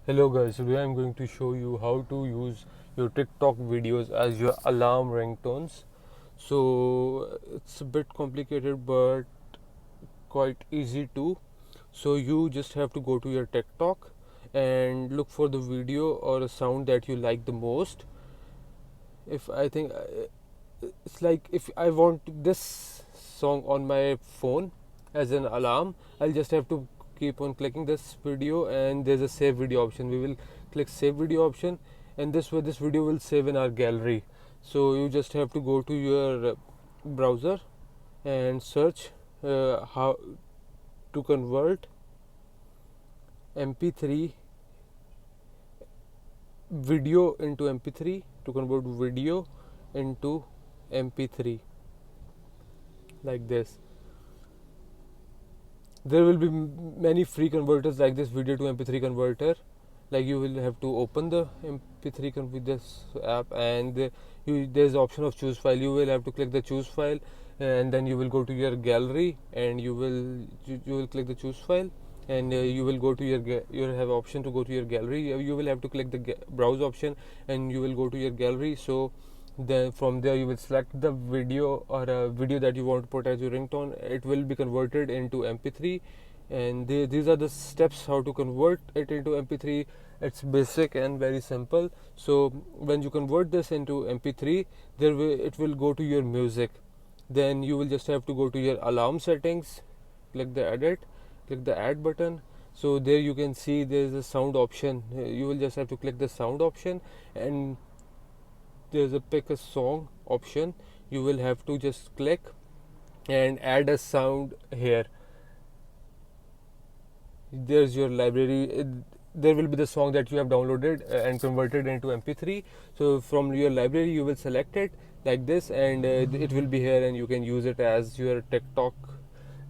Hello guys, today I'm going to show you how to use your TikTok videos as your alarm ringtones. So it's a bit complicated but quite easy too. So you just have to go to your TikTok and look for the video or a sound that you like the most. If I think it's like if I want this song on my phone as an alarm, I'll just have to keep on clicking this video and there's a save video option. We will click save video option, and this way this video will save in our gallery. So you just have to go to your browser and search how to convert mp3 video into mp3, to convert video into mp3, like this. There will be many free converters like this video to mp3 converter. Like you will have to open the mp3 with this app, and there's the option of choose file. You will have to click the choose file, and then you will go to your gallery and you will click the choose file, and you will go to you have option to go to your gallery. You will have to click the browse option and you will go to your gallery. So then from there you will select the video or a video that you want to put as your ringtone. It will be converted into mp3, and these are the steps how to convert it into mp3. It's basic and very simple. So when you convert this into mp3, it will go to your music. Then you will just have to go to your alarm settings, click the add button. So there you can see there is a sound option. You will just have to click the sound option, and there's a pick a song option. You will have to just click and add a sound here. There's your library. There will be the song that you have downloaded and converted into mp3. So from your library you will select it like this, and it will be here, and you can use it as your tiktok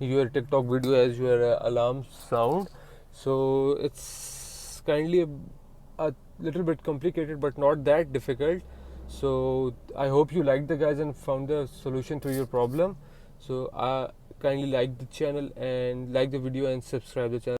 video as your alarm sound. So it's kindly a little bit complicated but not that difficult. So I hope you liked the guys and found the solution to your problem. So kindly like the channel and like the video and subscribe the channel.